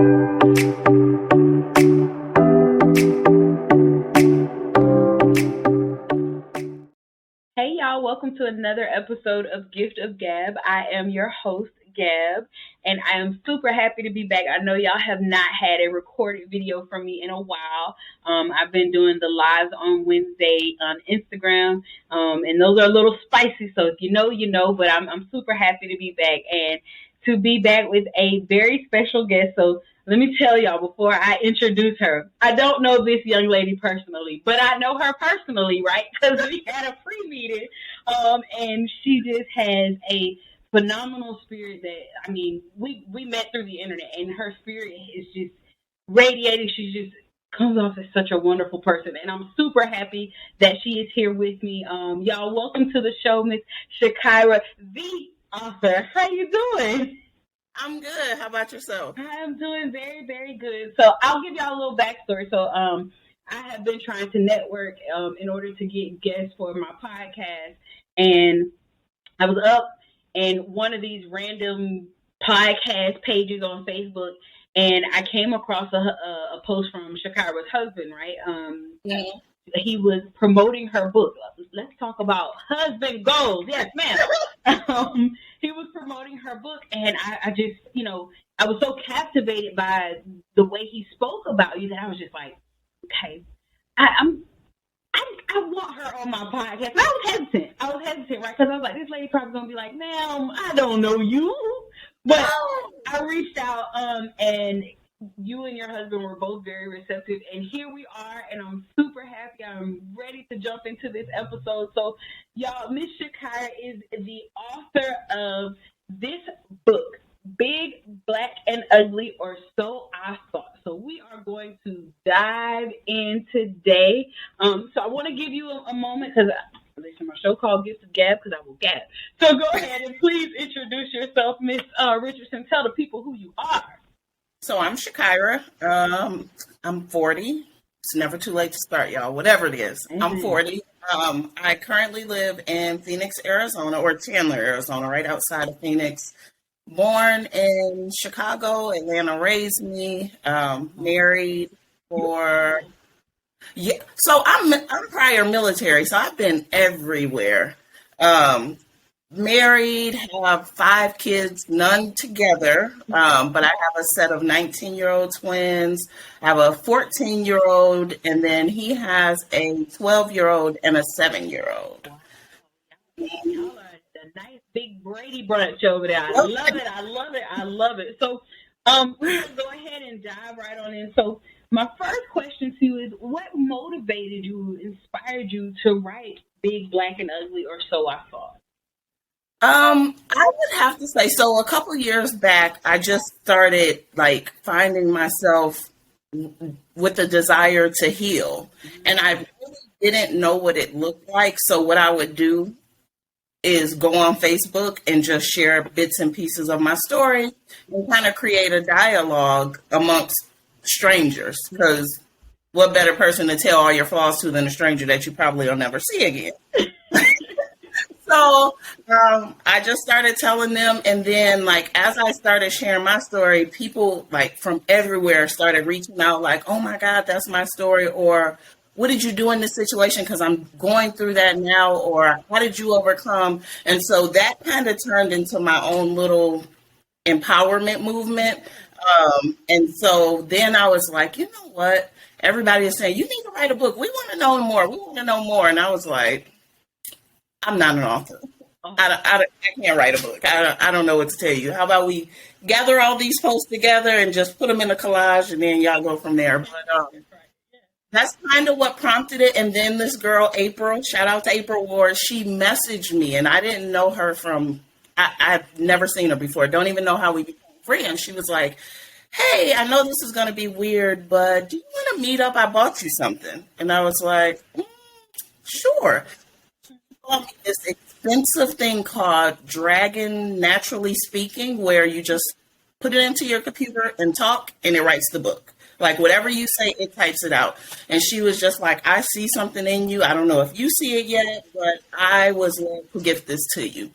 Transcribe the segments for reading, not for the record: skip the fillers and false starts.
Hey y'all, welcome to another episode of Gift of Gab. I am your host, Gab, and I am super happy to be back. I know y'all have not had a recorded video from me in a while. I've been doing the lives on Wednesday on Instagram, and those are a little spicy, so if you know, you know, but I'm super happy to be back and to be back with a very special guest. So let me tell y'all before I introduce her. I don't know this young lady personally, but I know her personally, right? Because we had a pre-meeting, and she just has a phenomenal spirit that, I mean, we met through the internet, and her spirit is just radiating. She just comes off as such a wonderful person, and I'm super happy that she is here with me. Y'all, welcome to the show, Miss Sha'Kyra, the author. How you doing? I'm good. How about yourself? I'm doing very, very good. So I'll give y'all a little backstory. So I have been trying to network in order to get guests for my podcast, and I was up in one of these random podcast pages on Facebook, and I came across a post from Sha'Kyra's husband, right? Yeah. He was promoting her book. Let's talk about husband goals. Yes, ma'am. He was promoting her book, and I just, I was so captivated by the way he spoke about you that I was just like, okay, I want her on my podcast. And I was hesitant, right? Because I was like, this lady probably gonna be like, ma'am, I don't know you. But I reached out, and you and your husband were both very receptive, and here we are, and I'm super happy. I'm ready to jump into this episode. So, y'all, Miss Sha'Kyra is the author of this book, Big, Black, and Ugly, or So I Thought. So we are going to dive in today. So I want to give you a moment, because listen, my show called Gift of Gab, because I will gab. So go ahead and please introduce yourself, Miss Richardson. Tell the people who you are. So I'm Sha'Kyra. I'm 40. It's never too late to start, y'all. Whatever it is. Mm-hmm. I'm 40. I currently live in Phoenix, Arizona, or Chandler, Arizona, right outside of Phoenix. Born in Chicago, Atlanta raised me. Married for So I'm prior military, so I've been everywhere. Married, have 5 kids, none together, but I have a set of 19-year-old twins. I have a 14-year-old, and then he has a 12-year-old and a 7-year-old. Y'all are a nice big Brady brunch over there. I love it. I love it. I love it. So we're going to go ahead and dive right on in. So my first question to you is, what motivated you, inspired you to write Big, Black, and Ugly, or So I Thought? I would have to say, so a couple years back, I just started finding myself with the desire to heal. And I really didn't know what it looked like. So what I would do is go on Facebook and just share bits and pieces of my story and kind of create a dialogue amongst strangers. Because what better person to tell all your flaws to than a stranger that you probably will never see again? So I just started telling them, and then as I started sharing my story, people from everywhere started reaching out oh my God, that's my story, or what did you do in this situation, because I'm going through that now, or how did you overcome? And so that kind of turned into my own little empowerment movement. And so then I was like, you know what? Everybody is saying, you need to write a book. We want to know more. We want to know more. And I was like, I'm not an author. I can't write a book. I don't know what to tell you. How about we gather all these posts together and just put them in a collage, and then y'all go from there. But that's kind of what prompted it. And then this girl, April, shout out to April Ward, she messaged me, and I didn't know her I've never seen her before. Don't even know how we became friends. She was like, hey, I know this is going to be weird, but do you want to meet up? I bought you something. And I was like, sure. This expensive thing called Dragon Naturally Speaking, where you just put it into your computer and talk, and it writes the book. Whatever you say, it types it out. And she was just like, I see something in you. I don't know if you see it yet, but I was going to gift this to you.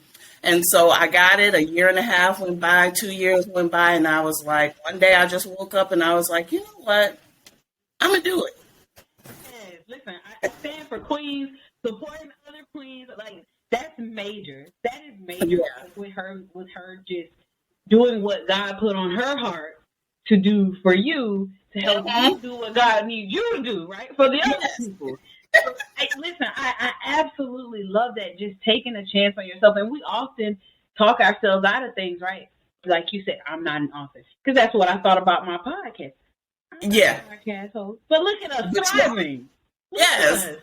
And so I got it. A year and a half went by, 2 years went by, and I was like, one day I just woke up and I was like, you know what? I'm gonna do it. Yes, listen, I stand for queens, supporting other queens. Like, that's major. That is major. Yeah. With her just doing what God put on her heart to do for you, to help you do what God needs you to do, right? For the other Yes. people. So, listen, I absolutely love that. Just taking a chance on yourself. And we often talk ourselves out of things, right? Like you said, I'm not an author. Because that's what I thought about my podcast. I'm not Yeah. a podcast host. But look at us But thriving. Yes.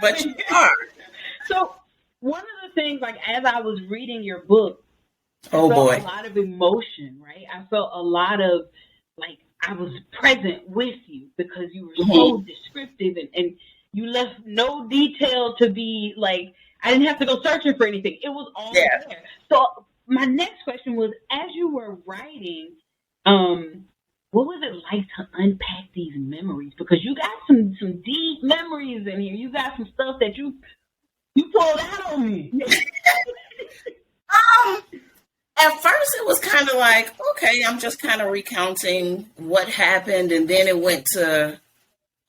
But you are. So one of the things, like, as I was reading your book, I Oh felt boy. a lot of emotion, right? I felt a lot of, like, I was present with you because you were so descriptive, and you left no detail to be like, I didn't have to go searching for anything. It was all Yeah. there. So my next question was, as you were writing, what was it like to unpack these memories? Because you got some deep memories in here. You got some stuff that you pulled out on me. At first, it was kind of like, okay, I'm just kind of recounting what happened, and then it went to,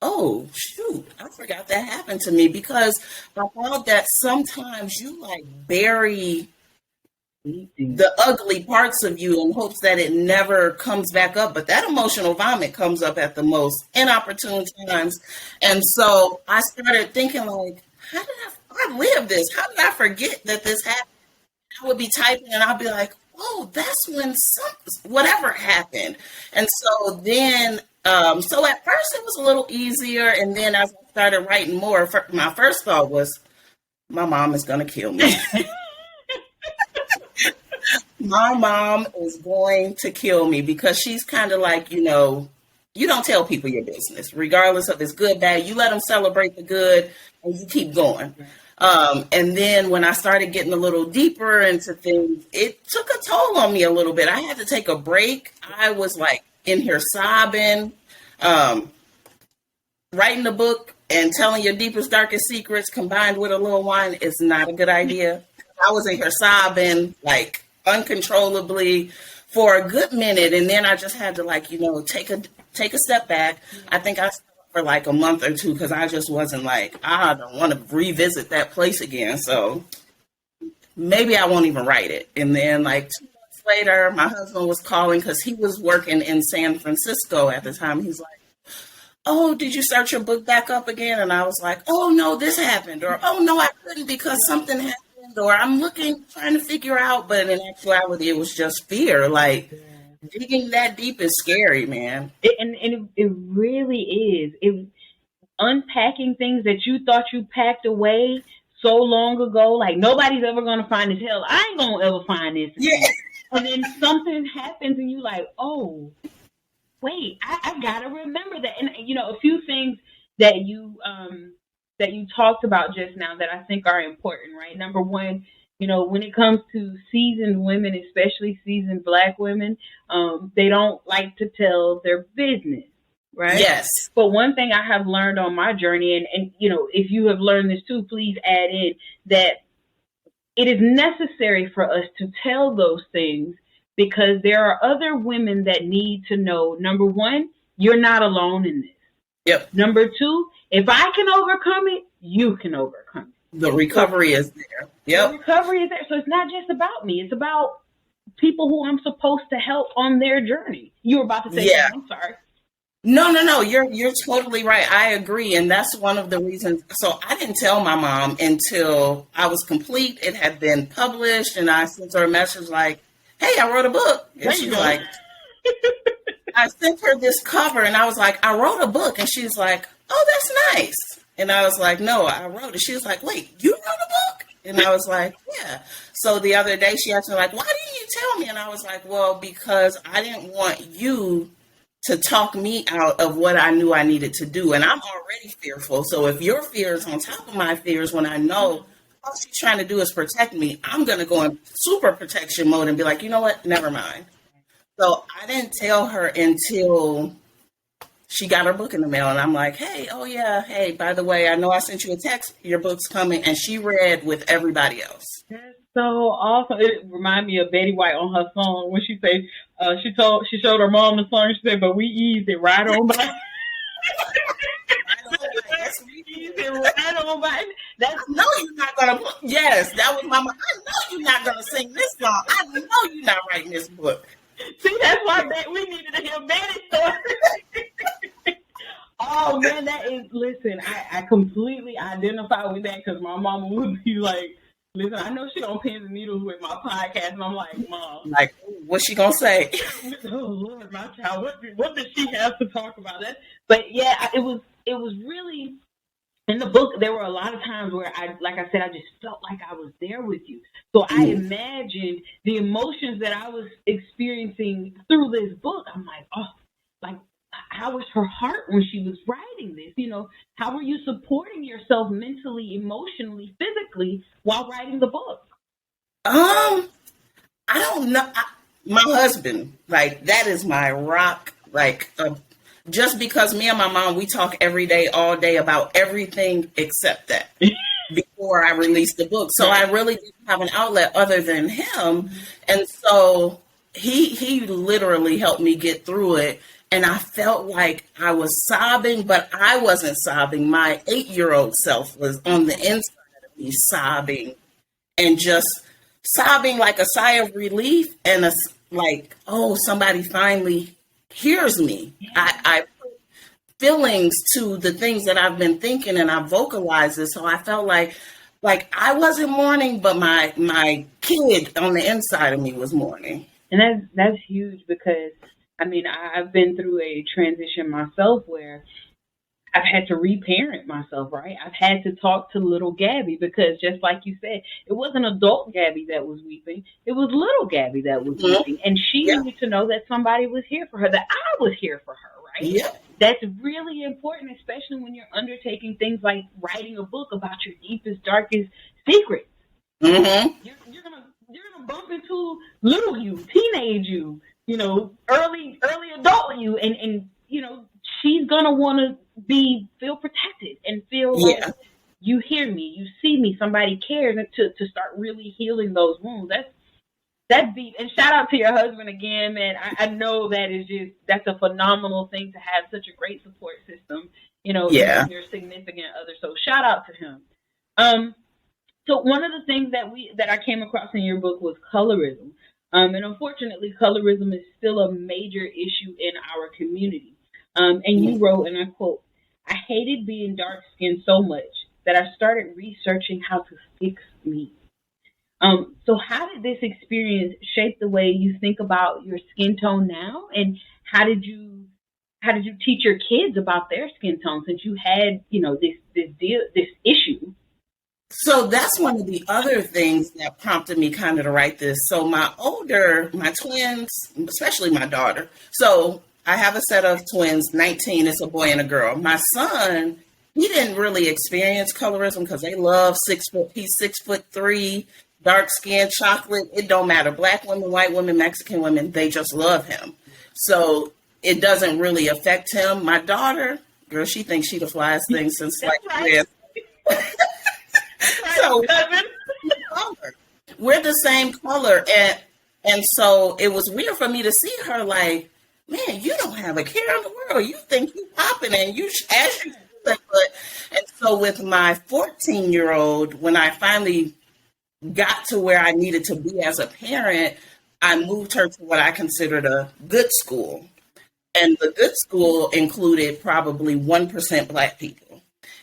oh shoot, I forgot that happened to me, because I found that sometimes you like bury the ugly parts of you in hopes that it never comes back up. But that emotional vomit comes up at the most inopportune times. And so I started thinking, like, how did I live this? How did I forget that this happened? I would be typing and I'll be like, oh, that's when whatever happened. And so then, so at first it was a little easier. And then as I started writing more, my first thought was, my mom is going to kill me. My mom is going to kill me, because she's kind of like, you don't tell people your business, regardless of it's good, bad. You let them celebrate the good and you keep going. And then when I started getting a little deeper into things, it took a toll on me a little bit. I had to take a break. I was like in here sobbing, writing a book and telling your deepest, darkest secrets combined with a little wine is not a good idea. I was in here sobbing like uncontrollably for a good minute. And then I just had to, like, take a step back. I think I for like a month or two, because I just wasn't like, I don't want to revisit that place again. So maybe I won't even write it. And then like 2 months later, my husband was calling because he was working in San Francisco at the time. He's like, oh, did you start your book back up again? And I was like, oh no, this happened. Or, oh no, I couldn't because something happened. Or I'm trying to figure out. But in actuality, it was just fear. Like, digging that deep is scary, man. It really is. It unpacking things that you thought you packed away so long ago, like nobody's ever gonna find this. Hell, I ain't gonna ever find this. Yeah. And then something happens, and you like, oh, wait, I gotta remember that. And a few things that you talked about just now that I think are important, right? Number one, when it comes to seasoned women, especially seasoned Black women, they don't like to tell their business, right? Yes. But one thing I have learned on my journey, and if you have learned this too, please add in, that it is necessary for us to tell those things, because there are other women that need to know, number one, you're not alone in this. Yep. Number two, if I can overcome it, you can overcome it. The recovery is there. Yep. The recovery is there. So it's not just about me. It's about people who I'm supposed to help on their journey. You were about to say something. I'm sorry. No. You're totally right. I agree. And that's one of the reasons. So I didn't tell my mom until I was complete. It had been published, and I sent her a message like, hey, I wrote a book. And she's like, I sent her this cover, and I was like, I wrote a book. And she's like, oh, that's nice. And I was like, no, I wrote it. She was like, wait, you wrote a book? And I was like, yeah. So the other day she asked me, like, why didn't you tell me? And I was like, well, because I didn't want you to talk me out of what I knew I needed to do. And I'm already fearful. So if your fear is on top of my fears, when I know all she's trying to do is protect me, I'm going to go in super protection mode and be like, you know what? Never mind. So I didn't tell her until she got her book in the mail, and I'm like, hey, oh yeah, hey, by the way, I know I sent you a text, your book's coming, and she read with everybody else. so awesome. It reminded me of Betty White on her song when she said, she showed her mom the song. She said, "But we eased it right on by." Right on by. That's me. Eased it right on by. I know you're not gonna. Yes, that was Mama. I know you're not gonna sing this song. I know you're not writing this book. See, that's why we needed to hear Betty's story. Oh man, that is. Listen, I completely identify with that because my mama would be like, "Listen, I know she on pins and needles with my podcast," and I'm like, "Mom, Like, what's she gonna say? oh Lord, my child, what does she have to talk about?" That, but yeah, it was really in the book. There were a lot of times where like I said, I just felt like I was there with you. So I imagined the emotions that I was experiencing through this book. I'm like, oh, like, how was her heart when she was writing this? How were you supporting yourself mentally, emotionally, physically while writing the book? I don't know. My husband, like, that is my rock. Like, just because me and my mom, we talk every day, all day about everything except that before I released the book. So I really didn't have an outlet other than him. And so he literally helped me get through it. And I felt like I was sobbing, but I wasn't sobbing. My 8-year-old self was on the inside of me sobbing and just sobbing like a sigh of relief and like, oh, somebody finally hears me. I put feelings to the things that I've been thinking and I vocalized it. So I felt like I wasn't mourning, but my kid on the inside of me was mourning. And that's huge because I mean, I've been through a transition myself where I've had to reparent myself, right? I've had to talk to little Gabby because just like you said, it wasn't adult Gabby that was weeping. It was little Gabby that was weeping. And she needed to know that somebody was here for her, that I was here for her, right? Yeah. That's really important, especially when you're undertaking things like writing a book about your deepest, darkest secrets. Mm-hmm. You're gonna bump into little you, teenage you, early adult you, and she's gonna want to feel protected and feel like you hear me, you see me, somebody cares, and to start really healing those wounds. That's deep. And shout out to your husband again, man. I know that's a phenomenal thing to have such a great support system, in your significant other. So shout out to him. So one of the things that I came across in your book was colorism. And unfortunately, colorism is still a major issue in our community. And you wrote, and I quote, "I hated being dark-skinned so much that I started researching how to fix me." So how did this experience shape the way you think about your skin tone now? And how did you teach your kids about their skin tone since you had, this issue? So that's one of the other things that prompted me kind of to write this. So my twins, especially my daughter. So I have a set of twins, 19, it's a boy and a girl. My son, he didn't really experience colorism because they love 6 foot. He's 6'3", dark skin, chocolate. It don't matter. Black women, white women, Mexican women, they just love him. So it doesn't really affect him. My daughter, girl, she thinks she the flyest thing since right. So we're the same color, and so it was weird for me to see her like, man, you don't have a care in the world. You think you popping, and you as you but and so with my 14-year-old, when I finally got to where I needed to be as a parent, I moved her to what I considered a good school, and the good school included probably 1% Black people.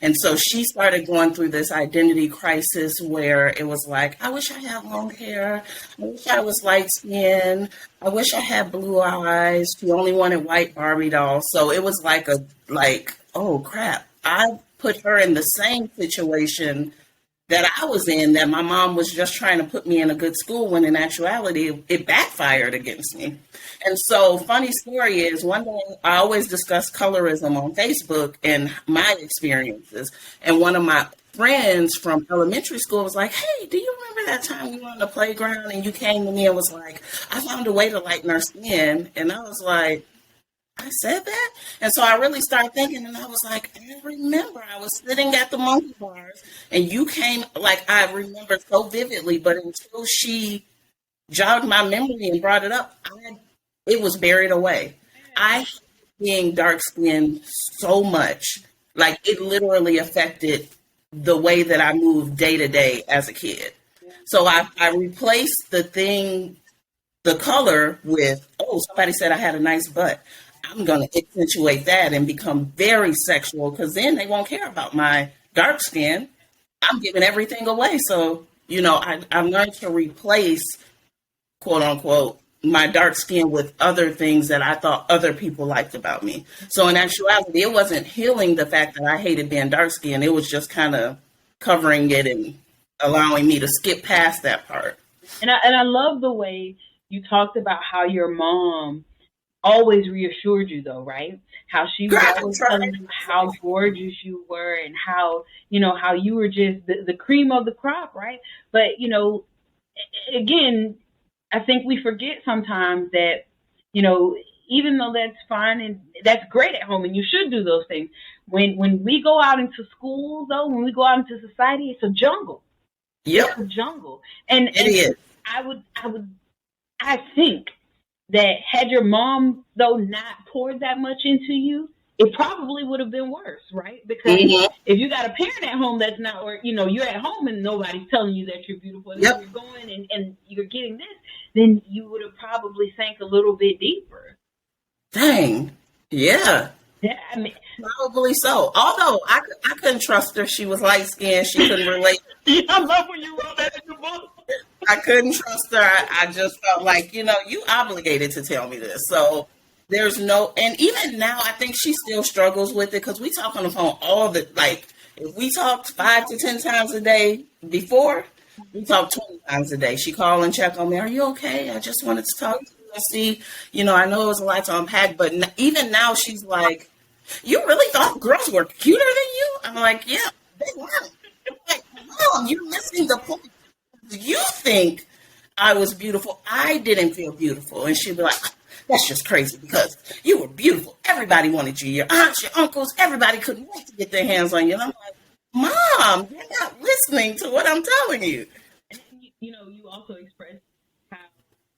And so she started going through this identity crisis where it was like, I wish I had long hair. I wish I was light skinned. I wish I had blue eyes. She only wanted white Barbie dolls. So it was like oh crap. I put her in the same situation that I was in, that my mom was just trying to put me in a good school when in actuality it backfired against me. And so funny story is, one day I always discuss colorism on Facebook and my experiences. And one of my friends from elementary school was like, hey, do you remember that time we were on the playground and you came to me and was like, I found a way to lighten our skin? And I was like, I said that? And so I really started thinking, and I was like, I remember I was sitting at the monkey bars, and you came, like, I remember so vividly, but until she jogged my memory and brought it up, it was buried away. I hated being dark skinned so much. Like, it literally affected the way that I moved day to day as a kid. So I replaced the color with, oh, somebody said I had a nice butt. I'm going to accentuate that and become very sexual, because then they won't care about my dark skin. I'm giving everything away. So, I've learned to replace, quote unquote, my dark skin with other things that I thought other people liked about me. So in actuality, it wasn't healing the fact that I hated being dark skinned. It was just kind of covering it and allowing me to skip past that part. And I love the way you talked about how your mom always reassured you, though, right? How she was always telling you how gorgeous you were, and how you were just the cream of the crop, right? But again, I think we forget sometimes that, even though that's fine and that's great at home and you should do those things, when we go out into school, though, when we go out into society, it's a jungle. Yep. It's a jungle. And it is. I think that had your mom, though, not poured that much into you, it probably would have been worse, right? Because if you got a parent at home that's not, or you're at home and nobody's telling you that you're beautiful, and you're going and you're getting this, then you would have probably sank a little bit deeper. Dang. Yeah. Yeah, I mean, probably so. Although I couldn't trust her. She was light skinned. She couldn't relate. I love when you wrote that in the book. I couldn't trust her. I just felt like, you obligated to tell me this. So there's no, and even now, I think she still struggles with it, because we talk on the phone if we talked 5 to 10 times a day before, we talk 20 times a day. She call and check on me. Are you okay? I just wanted to talk to you and see, I know it was a lot to unpack, but even now she's like, you really thought girls were cuter than you? I'm like, yeah, they weren't. I'm like, Mom, you're missing the point. You think I was beautiful. I didn't feel beautiful. And she'd be like, that's just crazy, because you were beautiful. Everybody wanted you. Your aunts, your uncles, everybody couldn't wait to get their hands on you. And I'm like, Mom, you're not listening to what I'm telling you. And you also expressed how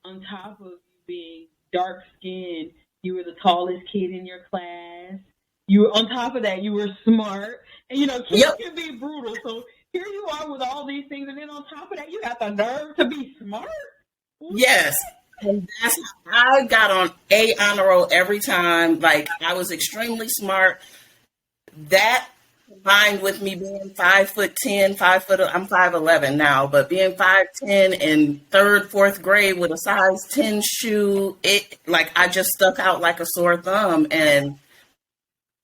on top of being dark skinned, you were the tallest kid in your class. You were, on top of that, you were smart. And kids can be brutal. So here you are with all these things, and then on top of that, you got the nerve to be smart. Yes. And that's how I got on A honor roll every time. Like, I was extremely smart. That combined with me being 5'10", I'm 5'11" now, but being 5'10" in 3rd, 4th grade with a size 10 shoe, I just stuck out like a sore thumb. And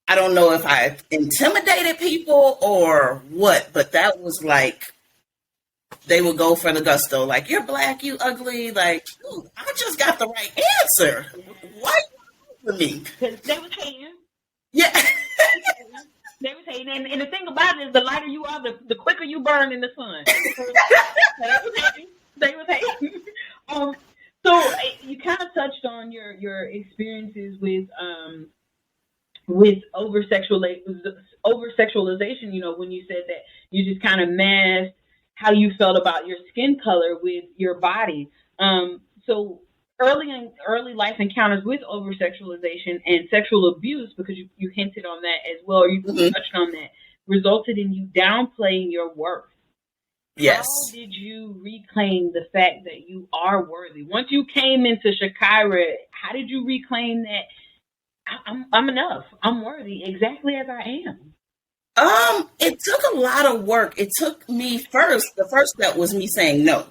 I don't know if I intimidated people or what, but that was like, they would go for the gusto. Like, you're black, you ugly. Like, dude, I just got the right answer. Why you for me? Because they was hating. Yeah. They was hating. And the thing about it is, the lighter you are, the quicker you burn in the sun. They was hating. So you kind of touched on your experiences with over sexualization, when you said that you just kind of masked how you felt about your skin color with your body. So early life encounters with over sexualization and sexual abuse, because you hinted on that as well, or you touched on that, resulted in you downplaying your worth. Yes. How did you reclaim the fact that you are worthy? Once you came into Sha'Kyra, how did you reclaim that I'm enough, I'm worthy exactly as I am? It took a lot of work. It took me the first step was me saying no.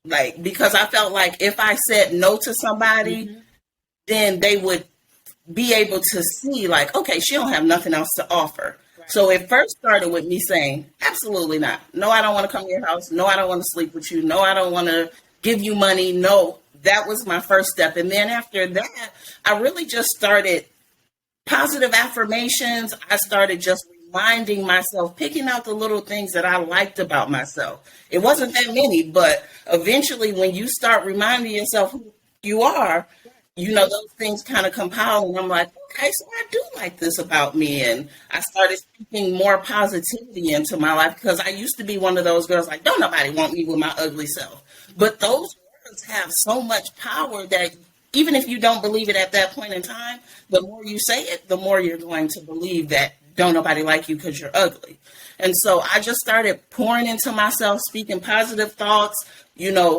Like, because I felt like if I said no to somebody, then they would be able to see, like, okay, she don't have nothing else to offer. Right. So it first started with me saying, absolutely not. No, I don't want to come to your house. No, I don't want to sleep with you. No, I don't want to give you money. No, that was my first step. And then after that, I really just started positive affirmations. I started just reminding myself, picking out the little things that I liked about myself. It wasn't that many, but eventually when you start reminding yourself who you are, those things kind of compile, and I'm like, okay, so I do like this about me. And I started speaking more positivity into my life because I used to be one of those girls like, don't nobody want me with my ugly self. But those words have so much power that even if you don't believe it at that point in time, the more you say it, the more you're going to believe that don't nobody like you because you're ugly. And so I just started pouring into myself, speaking positive thoughts,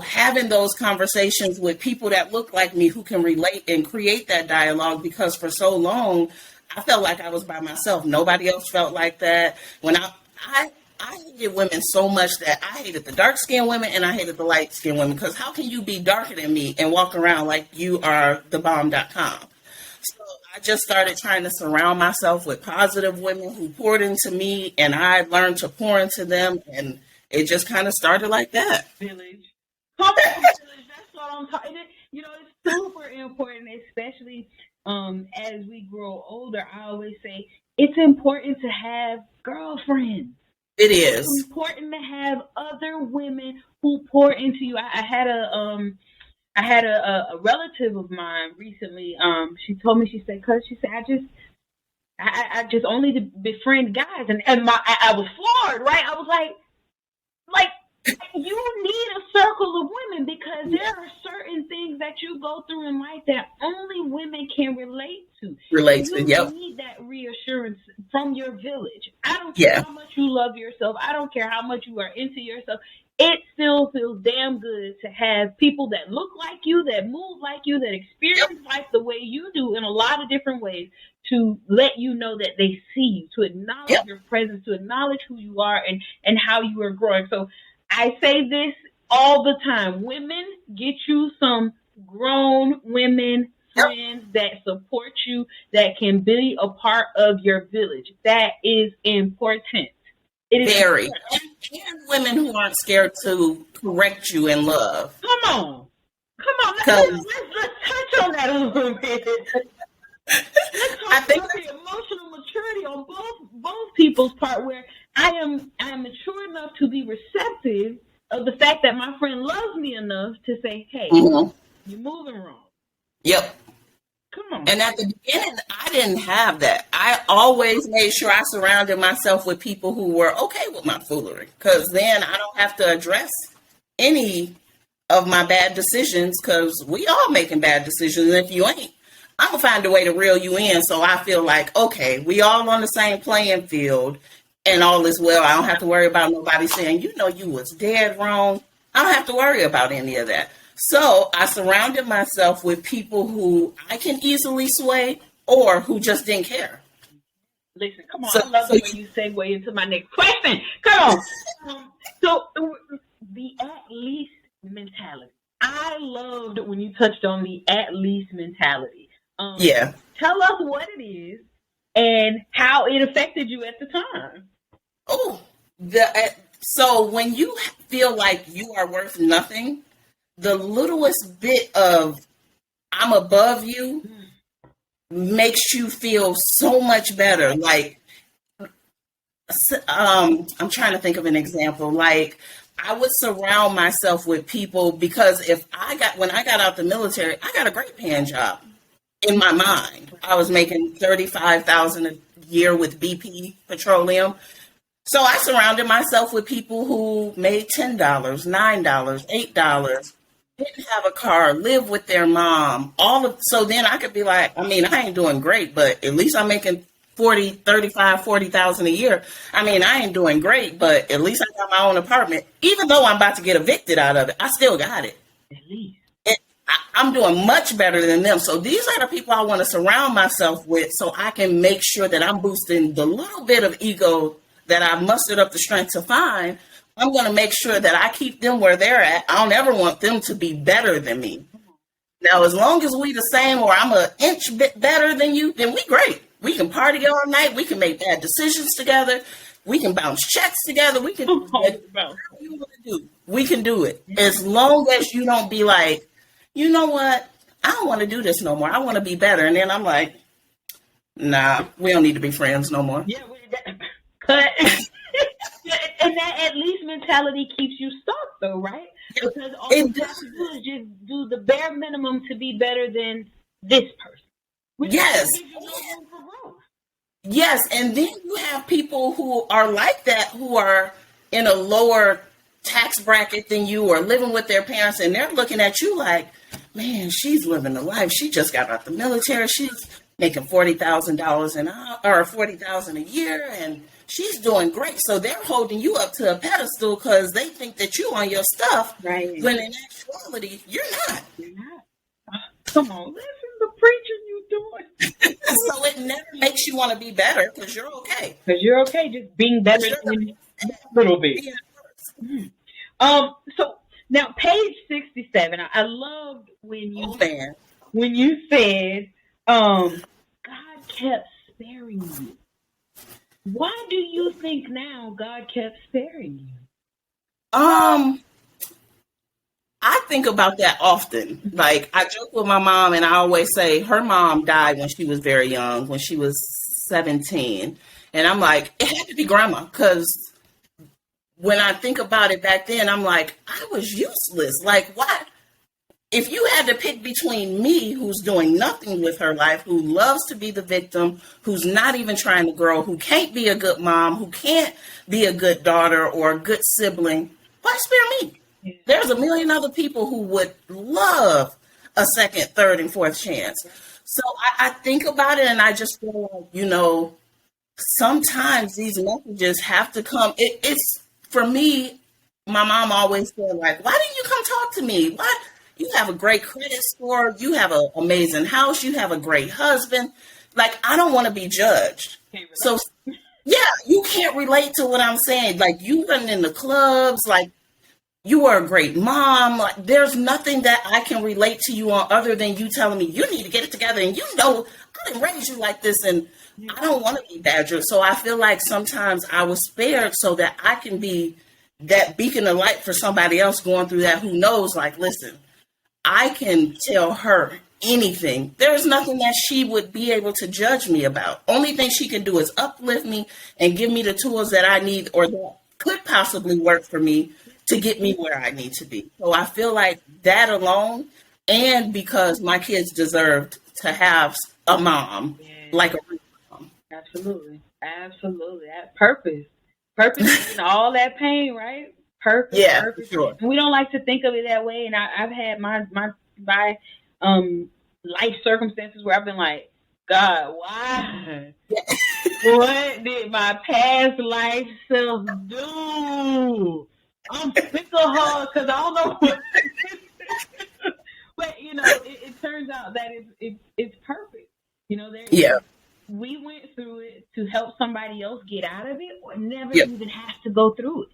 having those conversations with people that look like me who can relate and create that dialogue, because for so long I felt like I was by myself. Nobody else felt like that. When I hated women so much that I hated the dark skinned women and I hated the light skinned women, because how can you be darker than me and walk around like you are the bomb.com? So I just started trying to surround myself with positive women who poured into me, and I learned to pour into them, and it just kind of started like that. Village. Come on, village. That's what I'm talking. It's super important, especially as we grow older. I always say it's important to have girlfriends. It is. It's important to have other women who pour into you. I had a relative of mine recently. She told me, she said, I just only befriend guys, and I was floored, right? I was like you need a circle of women, because there are certain things that you go through in life that only women can relate to. You need that reassurance from your village. I don't care how much you love yourself. I don't care how much you are into yourself. It still feels damn good to have people that look like you, that move like you, that experience life the way you do in a lot of different ways, to let you know that they see you, to acknowledge your presence, to acknowledge who you are and how you are growing. So I say this all the time. Women, get you some grown women friends that support you, that can be a part of your village. That is important. It is very. And women who aren't scared to correct you in love. Come on. Let's touch on that a little bit. Let's talk about the emotional maturity on both people's part, where I am mature enough to be receptive of the fact that my friend loves me enough to say, hey, you're moving wrong. Yep. Come on. And at the beginning, I didn't have that. I always made sure I surrounded myself with people who were okay with my foolery, because then I don't have to address any of my bad decisions, because we all making bad decisions. And if you ain't, I'm going to find a way to reel you in, so I feel like, okay, we all on the same playing field and all is well. I don't have to worry about nobody saying, you was dead wrong. I don't have to worry about any of that. So I surrounded myself with people who I can easily sway, or who just didn't care. Listen, come on. I love the way you segue into my next question. Come on. So the at least mentality. I loved when you touched on the at least mentality. Tell us what it is and how it affected you at the time. Oh, so when you feel like you are worth nothing, the littlest bit of I'm above you makes you feel so much better. Like, I'm trying to think of an example. Like, I would surround myself with people, because when I got out the military, I got a great paying job. In my mind, I was making $35,000 a year with BP Petroleum. So I surrounded myself with people who made $10, $9, $8, didn't have a car, live with their mom, so then I could be like, I ain't doing great, but at least I'm making 40,000 a year. I ain't doing great, but at least I got my own apartment. Even though I'm about to get evicted out of it, I still got it. At least. I'm doing much better than them. So these are the people I want to surround myself with, so I can make sure that I'm boosting the little bit of ego that I mustered up the strength to find. I'm going to make sure that I keep them where they're at. I don't ever want them to be better than me. Now, as long as we the same, or I'm an inch bit better than you, then we great. We can party all night. We can make bad decisions together. We can bounce checks together. We can do whatever you want to do. We can do it. As long as you don't be like, you know what? I don't want to do this no more. I want to be better. And then I'm like, nah, we don't need to be friends no more. Yeah, cut. And that at least mentality keeps you stuck, though, right? Because all you have to do is just do the bare minimum to be better than this person, which Yes. gives you no room for growth. Yes, and then you have people who are like that, who are in a lower tax bracket than you, or living with their parents, and they're looking at you like, man, she's living the life. She just got out the military. She's making $40,000 an hour or $40,000 a year, and she's doing great. So they're holding you up to a pedestal because they think that you on your stuff, Right. when in actuality, you're not. You're not. Come on, listen to preaching you doing. So it never makes you want to be better because you're okay. Because you're okay just being better than a little bit. So now page 67. I loved when you said, God kept sparing you. Why do you think now God kept sparing you? I think about that often. Like, I joke with my mom, and I always say her mom died when she was very young, when she was 17. And I'm like, it had to be grandma, because when I think about it back then, I'm like, I was useless. Like, why? If you had to pick between me, who's doing nothing with her life, who loves to be the victim, who's not even trying to grow, who can't be a good mom, who can't be a good daughter or a good sibling, why spare me? There's a million other people who would love a second, third, and fourth chance. So I think about it, and I just feel like, sometimes these messages have to come. It's for me, my mom always said, like, why didn't you come talk to me? Why? You have a great credit score. You have an amazing house. You have a great husband. Like, I don't want to be judged. So, yeah, you can't relate to what I'm saying. Like, you running in the clubs, like, you are a great mom. Like, there's nothing that I can relate to you on other than you telling me you need to get it together. And I didn't raise you like this, and I don't want to be badgered. So I feel like sometimes I was spared so that I can be that beacon of light for somebody else going through that, who knows, like, listen, I can tell her anything. There's nothing that she would be able to judge me about. Only thing she can do is uplift me and give me the tools that I need, or that could possibly work for me to get me where I need to be. So I feel like that alone, and because my kids deserved to have a mom, like a real mom. Absolutely. That purpose in all that pain, right? Purpose. Yeah, purpose. For sure. And we don't like to think of it that way. And I've had my life circumstances where I've been like, God, why? What did my past life self do? I'm sick of her because I don't know what. But it turns out that it's perfect. We went through it to help somebody else get out of it, or never even have to go through it.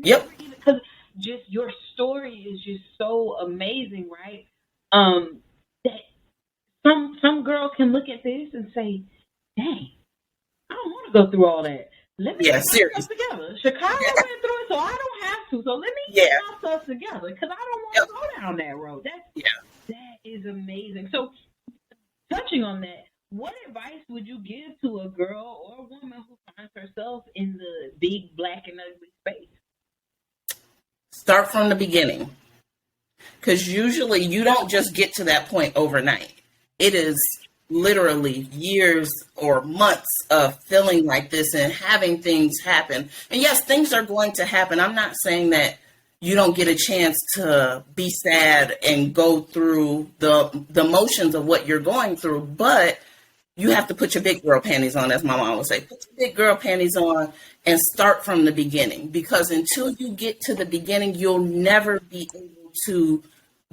Because just your story is just so amazing, right? That some girl can look at this and say, "Dang, I don't want to go through all that. Let me get myself together. Sha'Kyra went through it, so I don't have to. So let me get myself together because I don't want to go down that road." That is amazing. So, touching on that, what advice would you give to a girl or a woman who finds herself in the big, black, and ugly space? Start from the beginning. Because usually you don't just get to that point overnight. It is literally years or months of feeling like this and having things happen. And yes, things are going to happen. I'm not saying that you don't get a chance to be sad and go through the motions of what you're going through, but you have to put your big girl panties on, as my mom would say. Put your big girl panties on and start from the beginning, because until you get to the beginning, you'll never be able to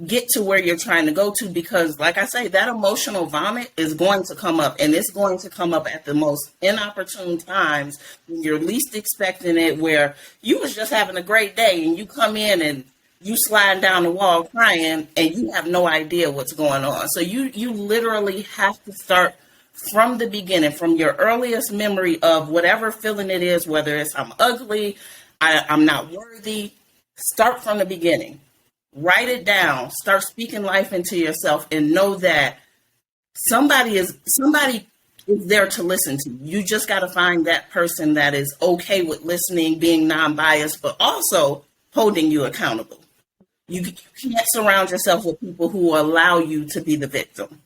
get to where you're trying to go to, because like I say, that emotional vomit is going to come up, and it's going to come up at the most inopportune times when you're least expecting it, where you was just having a great day and you come in and you sliding down the wall crying and you have no idea what's going on. So you literally have to start from the beginning, from your earliest memory of whatever feeling it is, whether it's I'm ugly, I'm not worthy. Start from the beginning. Write it down. Start speaking life into yourself, and know that somebody is there to listen to you. You just got to find that person that is okay with listening, being non-biased, but also holding you accountable. You can't surround yourself with people who allow you to be the victim.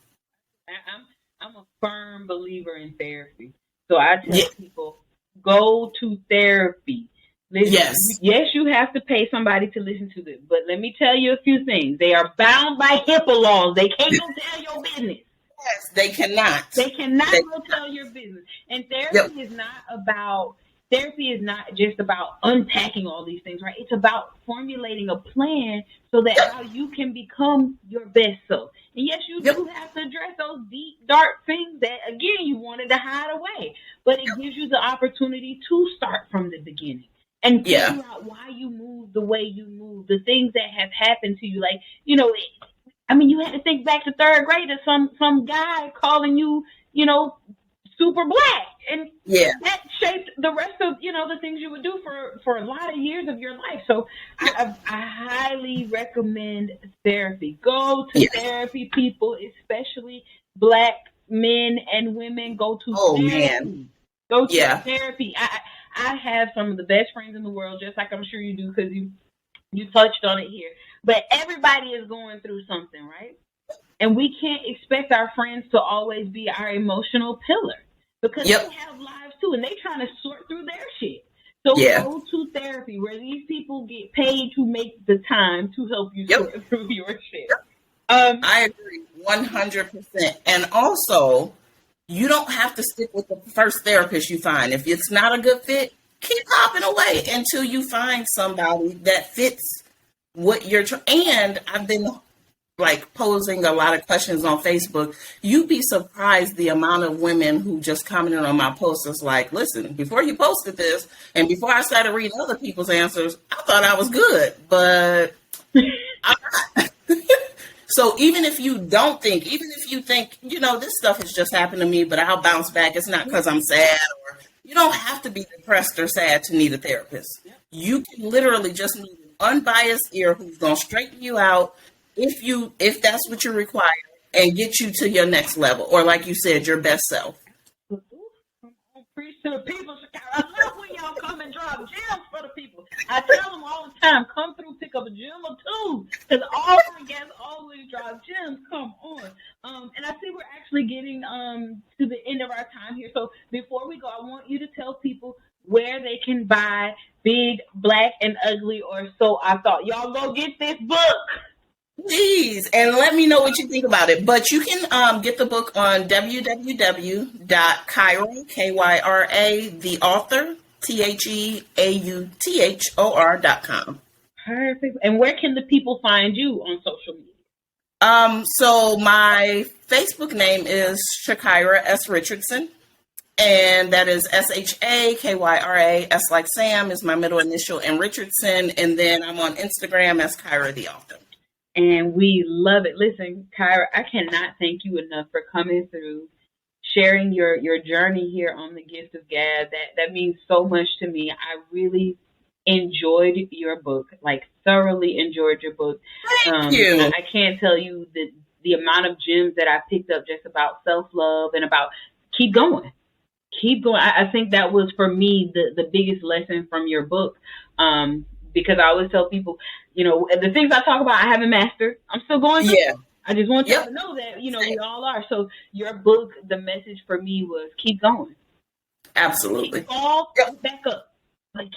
I'm a firm believer in therapy. So I tell Yeah. people, go to therapy. Yes. Listen, yes, you have to pay somebody to listen to this, but let me tell you a few things. They are bound by HIPAA laws. They can't go tell your business. Yes, they cannot. They cannot They, go tell your business. And yep. therapy is not just about unpacking all these things, right? It's about formulating a plan so that Yep. how you can become your best self. And yes, you Yep. do have to address those deep, dark things that, again, you wanted to hide away. But it gives you the opportunity to start from the beginning and Yeah. figure out why you move the way you move, the things that have happened to you. Like, you had to think back to third grade to some guy calling you, super black, and Yeah. that shaped the rest of the things you would do for a lot of years of your life. So I highly recommend therapy. Go to therapy, people, especially black men and women. Go to therapy. Man. Go to therapy. I have some of the best friends in the world, just like I'm sure you do, because you touched on it here. But everybody is going through something, right? And we can't expect our friends to always be our emotional pillar, because they have lives too, and they trying to sort through their shit. So go to therapy, where these people get paid to make the time to help you sort through your shit. I agree 100%. And also, you don't have to stick with the first therapist you find. If it's not a good fit, keep hopping away until you find somebody that fits what you're and I've been posing a lot of questions on Facebook. You'd be surprised the amount of women who just commented on my posts. It's like, listen, before you posted this and before I started reading other people's answers, I thought I was good, but I'm not. So even if you think, this stuff has just happened to me, but I'll bounce back. It's not because I'm sad, or you don't have to be depressed or sad to need a therapist. You can literally just need an unbiased ear who's going to straighten you out if that's what you require, and get you to your next level, or like you said, your best self. Preach to the people, Sha'Kyra. I love when y'all come and drop gems for the people. I tell them all the time, come through, pick up a gem or two, because all my guests always drop gems. Come on. And I see we're actually getting to the end of our time here. So before we go, I want you to tell people where they can buy Big, Black, and Ugly, or So I Thought. Y'all go get this book. Please, and let me know what you think about it. But you can get the book on www.Kyra, Kyra, the author, TheAuthor.com. Perfect. And where can the people find you on social media? So my Facebook name is Sha'Kyra S. Richardson, and that is Sha'Kyra. S like Sam is my middle initial, and Richardson. And then I'm on Instagram as Kyra the author. And we love it. Listen, Kyra, I cannot thank you enough for coming through, sharing your journey here on the Gift of Gab. That means so much to me. I really enjoyed your book, thoroughly enjoyed your book. Thank you. I can't tell you the amount of gems that I picked up just about self-love and about keep going. Keep going. I think that was, for me, the biggest lesson from your book. Because I always tell people, the things I talk about, I haven't mastered. I'm still going through. Yeah. I just want you to know that, we all are. So your book, the message for me was keep going. Absolutely. Fall back up.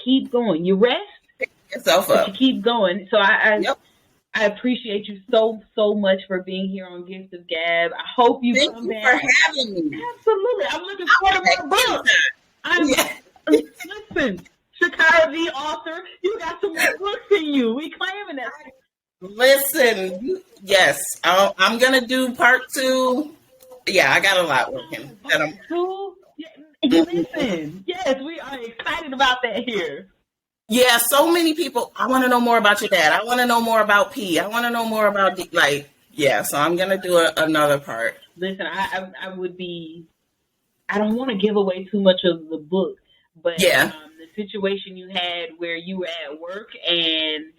Keep going. You rest. Pick yourself up. You keep going. So I appreciate you so much for being here on Gift of Gab. I hope you Thank come you back. for having me. Absolutely. I'm looking forward to more books. Listen. Sha'Kyra, the author, you got some more books in you. We claiming that. Listen, yes, I'm gonna do part 2. Yeah, I got a lot working. Part 2? Yeah, listen, yes, we are excited about that here. Yeah, so many people. I want to know more about your dad. I want to know more about P. I want to know more about So I'm gonna do another part. Listen, I would be. I don't want to give away too much of the book, but the situation you had where you were at work and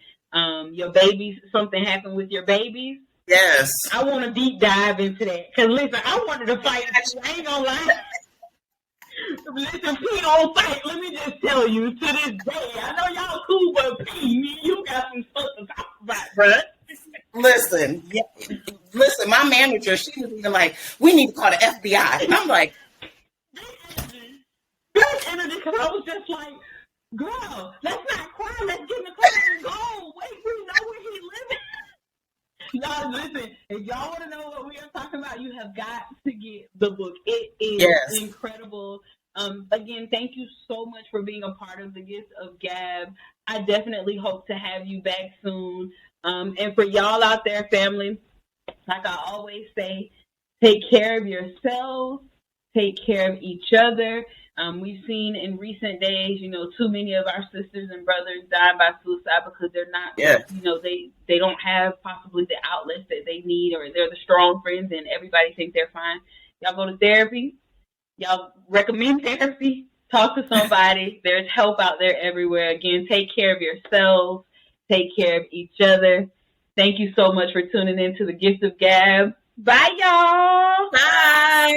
your babies, something happened with your babies. Yes. I want to deep dive into that. Because, listen, I wanted to fight. I ain't going to lie. Listen, P don't fight. Let me just tell you, to this day, I know y'all cool, but P, me, you got some stuff to talk about, bruh. Listen, yeah, listen. My manager, she was even like, "We need to call the FBI." And I'm like, Good energy, because I was just like, girl, let's not cry. Let's get in the car and go. Wait, we know where he living. Y'all, listen, if y'all want to know what we are talking about, you have got to get the book. It is yes, incredible. Again, thank you so much for being a part of the Gift of Gab. I definitely hope to have you back soon. And for y'all out there, family, like I always say, take care of yourselves, take care of each other. We've seen in recent days, too many of our sisters and brothers die by suicide because they're not, yes, they don't have possibly the outlets that they need, or they're the strong friends and everybody thinks they're fine. Y'all go to therapy. Y'all recommend therapy. Talk to somebody. There's help out there everywhere. Again, take care of yourselves. Take care of each other. Thank you so much for tuning in to the Gift of Gab. Bye, y'all. bye.